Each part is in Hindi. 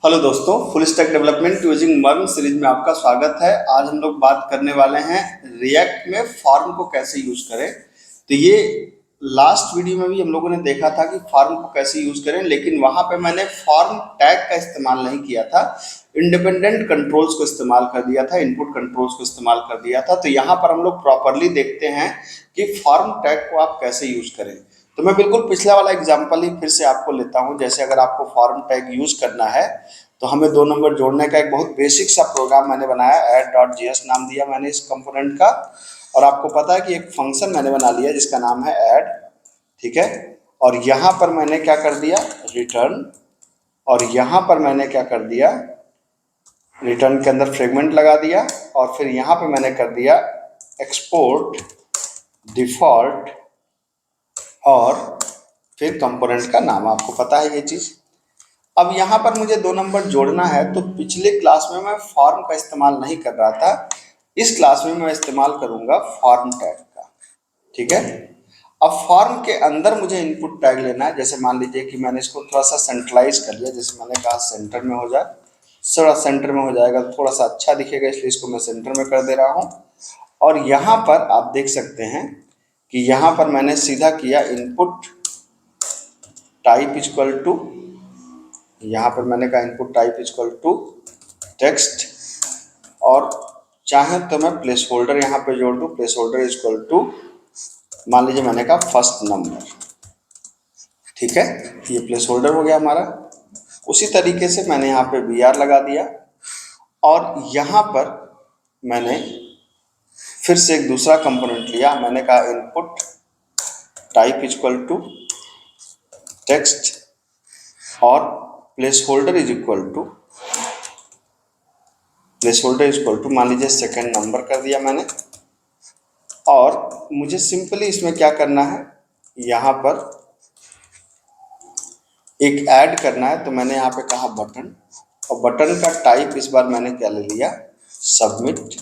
हेलो दोस्तों, फुल स्टैक डेवलपमेंट यूजिंग मर्न सीरीज में आपका स्वागत है। आज हम लोग बात करने वाले हैं रिएक्ट में फॉर्म को कैसे यूज करें। तो ये लास्ट वीडियो में भी हम लोगों ने देखा था कि फॉर्म को कैसे यूज करें, लेकिन वहां पे मैंने फॉर्म टैग का इस्तेमाल नहीं किया था, इंडिपेंडेंट कंट्रोल्स को इस्तेमाल कर दिया था, इनपुट कंट्रोल्स को इस्तेमाल कर दिया था। तो यहाँ पर हम लोग प्रॉपरली देखते हैं कि फॉर्म टैग को आप कैसे यूज करें। तो मैं बिल्कुल पिछला वाला एग्जांपल ही फिर से आपको लेता हूं। जैसे अगर आपको फॉर्म टैग यूज करना है तो हमें 2 नंबर जोड़ने का एक बहुत बेसिक सा प्रोग्राम मैंने बनाया, add.js नाम दिया मैंने इस कंपोनेंट का। और आपको पता है कि एक फंक्शन मैंने बना लिया जिसका नाम है ऐड, ठीक है। और यहाँ पर मैंने क्या कर दिया, रिटर्न। और यहाँ पर मैंने क्या कर दिया, रिटर्न के अंदर फ्रेगमेंट लगा दिया। और फिर यहाँ पे मैंने कर दिया एक्सपोर्ट डिफॉल्ट और फिर कंपोनेंट का नाम, आपको पता है ये चीज। अब यहाँ पर मुझे 2 नंबर जोड़ना है, तो पिछले क्लास में मैं फॉर्म का इस्तेमाल नहीं कर रहा था, इस क्लास में मैं इस्तेमाल करूंगा फॉर्म टैग का, ठीक है। अब फॉर्म के अंदर मुझे इनपुट टैग लेना है। जैसे मान लीजिए कि मैंने इसको थोड़ा सा सेंट्रलाइज कर लिया, जैसे मैंने कहा सेंटर में हो जाए, थोड़ा सेंटर में हो जाएगा तो थोड़ा सा अच्छा दिखेगा, इसलिए इसको मैं सेंटर में कर दे रहा हूँ। और यहाँ पर आप देख सकते हैं कि यहाँ पर मैंने सीधा किया इनपुट टाइप इक्वल टू, यहाँ पर मैंने कहा input type equal to text, और चाहे तो मैं प्लेस होल्डर यहाँ पे जोड़ दूँ, प्लेस होल्डर इक्वल टू मान लीजिए मैंने कहा फर्स्ट नंबर, ठीक है। ये प्लेस होल्डर हो गया हमारा। उसी तरीके से मैंने यहाँ पे br लगा दिया। और यहाँ पर मैंने फिर से एक दूसरा कंपोनेंट लिया, मैंने कहा input type equal to text और प्लेस होल्डर इक्वल टू मान लीजिए सेकंड नंबर कर दिया मैंने। और मुझे सिंपली इसमें क्या करना है, यहाँ पर एक ऐड करना है, तो मैंने यहाँ पे कहा बटन, और बटन का टाइप इस बार मैंने क्या ले लिया, सबमिट।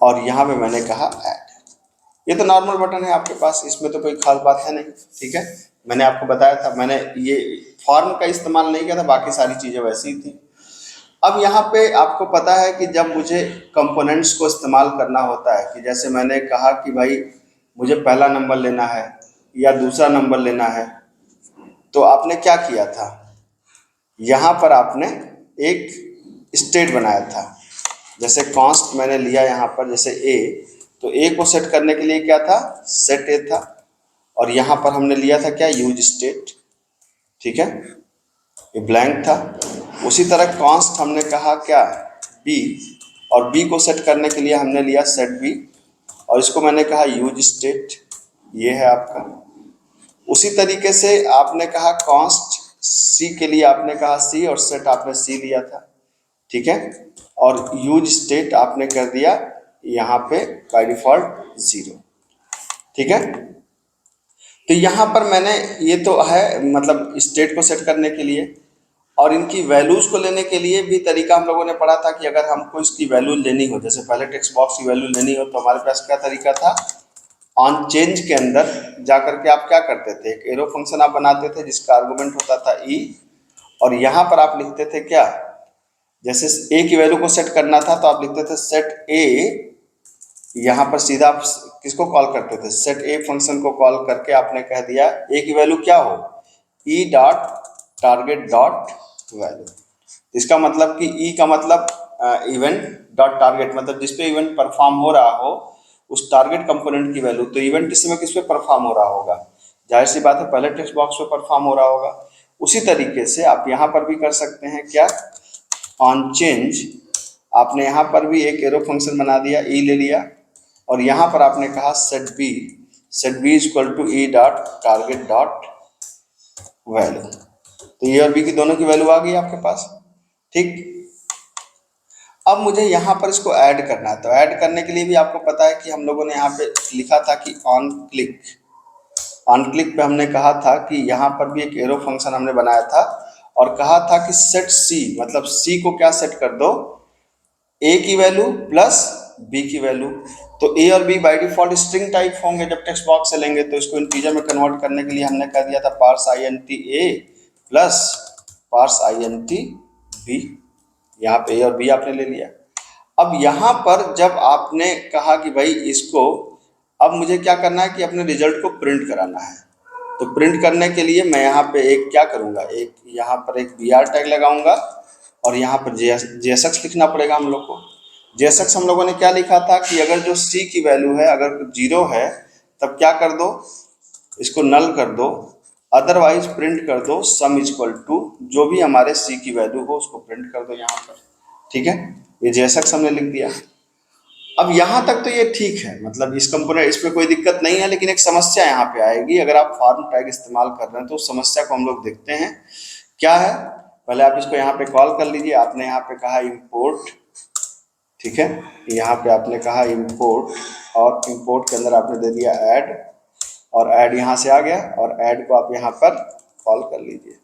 और यहाँ पे मैंने कहा ऐड। ये तो नॉर्मल बटन है आपके पास, इसमें तो कोई खास बात है नहीं, ठीक है। मैंने आपको बताया था, मैंने ये फॉर्म का इस्तेमाल नहीं किया था, बाकी सारी चीज़ें वैसी ही थी। अब यहाँ पे आपको पता है कि जब मुझे कंपोनेंट्स को इस्तेमाल करना होता है, कि जैसे मैंने कहा कि भाई मुझे पहला नंबर लेना है या दूसरा नंबर लेना है, तो आपने क्या किया था, यहाँ पर आपने एक स्टेट बनाया था। जैसे कॉन्स्ट मैंने लिया यहाँ पर, जैसे ए, तो ए को सेट करने के लिए क्या था, सेट ए था। और यहाँ पर हमने लिया था क्या, यूज स्टेट, ठीक है, ये ब्लैंक था। उसी तरह कॉन्स्ट हमने कहा क्या, बी, और बी को सेट करने के लिए हमने लिया सेट बी, और इसको मैंने कहा यूज स्टेट, ये है आपका। उसी तरीके से आपने कहा कॉन्स्ट सी के लिए आपने कहा सी, और सेट आपने सी लिया था, ठीक है। और यूज स्टेट आपने कर दिया यहाँ पे बाय डिफॉल्ट 0, ठीक है। तो यहाँ पर मैंने, ये तो है मतलब स्टेट को सेट करने के लिए। और इनकी वैल्यूज को लेने के लिए भी तरीका हम लोगों ने पढ़ा था कि अगर हमको इसकी वैल्यू लेनी हो, जैसे पहले टेक्स्ट बॉक्स की वैल्यू लेनी हो, तो हमारे पास क्या तरीका था, ऑन चेंज के अंदर जाकर के आप क्या करते थे, एक एरो फंक्शन आप बनाते थे जिसका आर्गुमेंट होता था ई, और यहाँ पर आप लिखते थे क्या, जैसे ए की वैल्यू को सेट करना था तो आप लिखते थे सेट ए, यहाँ पर सीधा आप किसको कॉल करते थे, सेट ए फंक्शन को कॉल करके आपने कह दिया ए की वैल्यू क्या हो, ई डॉट टारगेट डॉट वैल्यू। इसका मतलब कि ई का मतलब इवेंट डॉट टारगेट, मतलब जिस पे इवेंट परफॉर्म हो रहा हो उस टारगेट कंपोनेंट की वैल्यू। तो इवेंट इस समय किस पे परफॉर्म हो रहा होगा, जाहिर सी बात है पहले टेक्स्ट बॉक्स पे परफॉर्म हो रहा होगा। उसी तरीके से आप यहाँ पर भी कर सकते हैं क्या, ऑन चेंज आपने यहाँ पर भी एक एरो फंक्शन बना दिया, ई ले लिया, और यहाँ पर आपने कहा set b equal to e dot target dot value. तो ए और बी की दोनों की वैल्यू आ गई आपके पास, ठीक। अब मुझे यहाँ पर इसको ऐड करना है, तो ऐड करने के लिए भी आपको पता है कि हम लोगों ने यहाँ पे लिखा था कि ऑन क्लिक पे हमने कहा था कि यहाँ पर भी एक एरो फंक्शन हमने बनाया था, और कहा था कि सेट सी, मतलब सी को क्या सेट कर दो, ए की वैल्यू प्लस बी की वैल्यू। तो ए और b by default string type होंगे जब टेक्स्ट बॉक्स से लेंगे, तो इसको इंटीजर में कन्वर्ट करने के लिए हमने कह दिया था parse INT A plus parse INT b, यहाँ पे ए और बी आपने ले लिया। अब यहाँ पर जब आपने कहा कि भाई इसको अब मुझे क्या करना है कि अपने रिजल्ट को प्रिंट कराना है, तो प्रिंट करने के लिए मैं यहाँ पे एक क्या करूँगा, एक यहाँ पर एक BR टैग लगाऊंगा और यहाँ पर JSX लिखना पड़ेगा हम लोग को। JSX हम लोगों ने क्या लिखा था कि अगर जो C की वैल्यू है अगर 0 है तब क्या कर दो, इसको नल कर दो, अदरवाइज प्रिंट कर दो सम इक्वल टू जो भी हमारे C की वैल्यू हो उसको प्रिंट कर दो यहाँ पर। ठीक है, ये JSX हमने लिख दिया। अब यहाँ तक तो ये ठीक है, मतलब इस कंपोनेंट इसमें कोई दिक्कत नहीं है, लेकिन एक समस्या यहाँ पे आएगी अगर आप फॉर्म टैग इस्तेमाल कर रहे हैं, तो उस समस्या को हम लोग देखते हैं क्या है। पहले आप इसको यहाँ पे कॉल कर लीजिए। आपने यहाँ पे कहा इम्पोर्ट, ठीक है, यहाँ पे आपने कहा इम्पोर्ट और इम्पोर्ट के अंदर आपने दे दिया ऐड, और ऐड यहाँ से आ गया और ऐड को आप यहाँ पर कॉल कर लीजिए।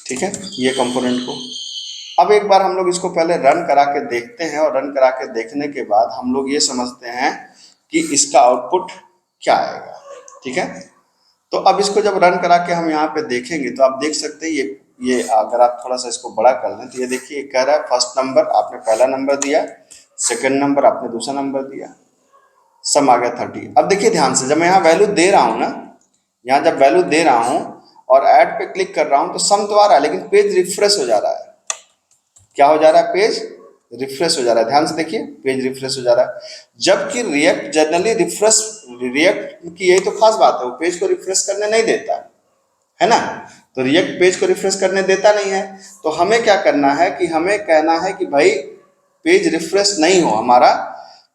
ठीक है, ये कंपोनेंट को अब एक बार हम लोग इसको पहले रन करा के देखते हैं, और रन करा के देखने के बाद हम लोग ये समझते हैं कि इसका आउटपुट क्या आएगा। ठीक है, तो अब इसको जब रन करा के हम यहाँ पे देखेंगे तो आप देख सकते हैं ये अगर आप थोड़ा सा इसको बड़ा कर लें तो ये देखिए कह रहा है फर्स्ट नंबर आपने पहला नंबर दिया, सेकंड नंबर आपने दूसरा नंबर दिया, सम आ गया 30। अब देखिए ध्यान से, जब मैं यहाँ वैल्यू दे रहा हूँ ना, यहाँ जब वैल्यू दे रहा हूँ और ऐड पे क्लिक कर रहा हूँ तो सम तो आ रहा है, लेकिन पेज रिफ्रेश हो जा रहा है। क्या हो जा रहा है, पेज रिफ्रेश हो जा रहा है। ध्यान से देखिए, पेज रिफ्रेश हो जा रहा है, जबकि रिएक्ट जनरली रिएक्ट की यही तो खास बात है, वो पेज को रिफ्रेश करने नहीं देता है ना। तो रिएक्ट पेज को रिफ्रेश करने देता नहीं है, तो हमें क्या करना है कि हमें कहना है कि भाई पेज रिफ्रेश नहीं हो हमारा,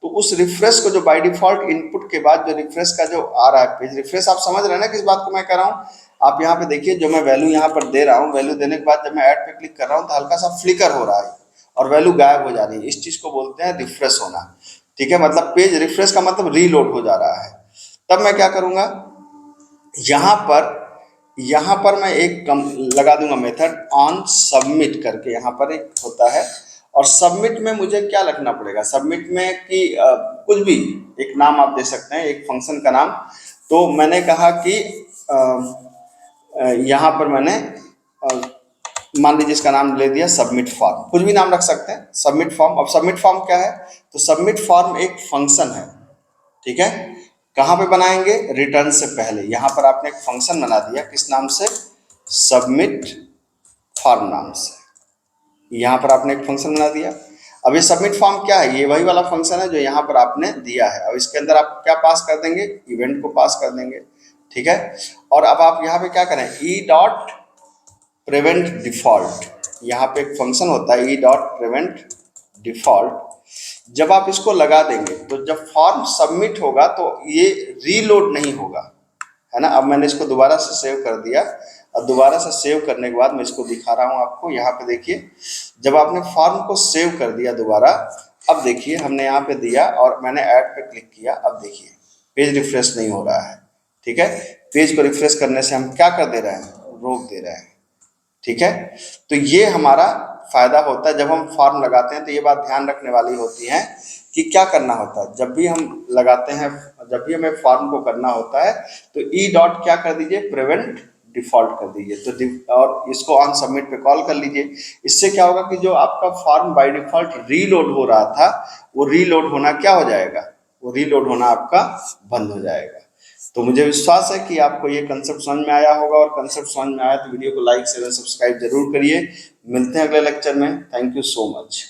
तो उस रिफ्रेश को जो बाय डिफॉल्ट इनपुट के बाद जो रिफ्रेश का जो आ रहा है पेज रिफ्रेश, आप समझ रहे हैं ना किस बात को मैं कह रहा हूँ। आप यहाँ पे देखिए, जो मैं वैल्यू यहाँ पर दे रहा हूँ, वैल्यू देने के बाद जब मैं ऐड पे क्लिक कर रहा हूँ तो हल्का सा फ्लिकर हो रहा है और वैल्यू गायब हो जा रही है। इस चीज को बोलते हैं रिफ्रेश होना। ठीक है, मतलब पेज रिफ्रेश का मतलब रीलोड हो जा रहा है। तब मैं क्या करूंगा, यहाँ पर मैं एक लगा दूंगा मेथड ऑन सबमिट करके, यहाँ पर एक होता है। और सबमिट में मुझे क्या लिखना पड़ेगा, सबमिट में कि कुछ भी एक नाम आप दे सकते हैं, एक फंक्शन का नाम। तो मैंने कहा कि यहाँ पर मैंने मान लीजिए इसका नाम ले दिया सबमिट फॉर्म, कुछ भी नाम रख सकते हैं, सबमिट फॉर्म। अब सबमिट फॉर्म क्या है, तो सबमिट फॉर्म एक फंक्शन है। ठीक है, कहाँ पे बनाएंगे, रिटर्न से पहले यहाँ पर आपने एक फंक्शन बना दिया, किस नाम से, सबमिट फॉर्म नाम से। यहाँ पर आपने एक फंक्शन बना दिया। अब ये सबमिट फॉर्म क्या है, ये वही वाला फंक्शन है जो यहाँ पर आपने दिया है। अब इसके अंदर आप क्या पास कर देंगे, इवेंट को पास कर देंगे। ठीक है, और अब आप यहाँ पे क्या करें, ई डॉट प्रिवेंट डिफॉल्ट, यहाँ पे एक फंक्शन होता है ई डॉट प्रिवेंट डिफॉल्ट। जब आप इसको लगा देंगे तो जब फॉर्म सबमिट होगा तो ये रीलोड नहीं होगा, है ना। अब मैंने इसको दोबारा से सेव कर दिया, और दोबारा से सेव करने के बाद मैं इसको दिखा रहा हूँ आपको। यहाँ पे देखिए, जब आपने फॉर्म को सेव कर दिया दोबारा, अब देखिए हमने यहाँ पे दिया और मैंने ऐड पे क्लिक किया, अब देखिए पेज रिफ्रेश नहीं हो रहा है। ठीक है, पेज को रिफ्रेश करने से हम क्या कर दे रहे हैं, रोक दे रहे हैं। ठीक है, तो ये हमारा फायदा होता है जब हम फॉर्म लगाते हैं। तो ये बात ध्यान रखने वाली होती है कि क्या करना होता है जब भी हम लगाते हैं, जब भी हमें फॉर्म को करना होता है तो ई डॉट क्या कर दीजिए, प्रिवेंट डिफॉल्ट कर दीजिए, तो और इसको ऑन सबमिट पे कॉल कर लीजिए। इससे क्या होगा कि जो आपका फॉर्म बाय डिफॉल्ट रीलोड हो रहा था, वो रीलोड होना क्या हो जाएगा, वो रीलोड होना आपका बंद हो जाएगा। तो मुझे विश्वास है कि आपको ये कंसेप्ट समझ में आया होगा, और कंसेप्ट समझ में आया तो वीडियो को लाइक शेयर सब्सक्राइब जरूर करिए। मिलते हैं अगले लेक्चर में। Thank you so much.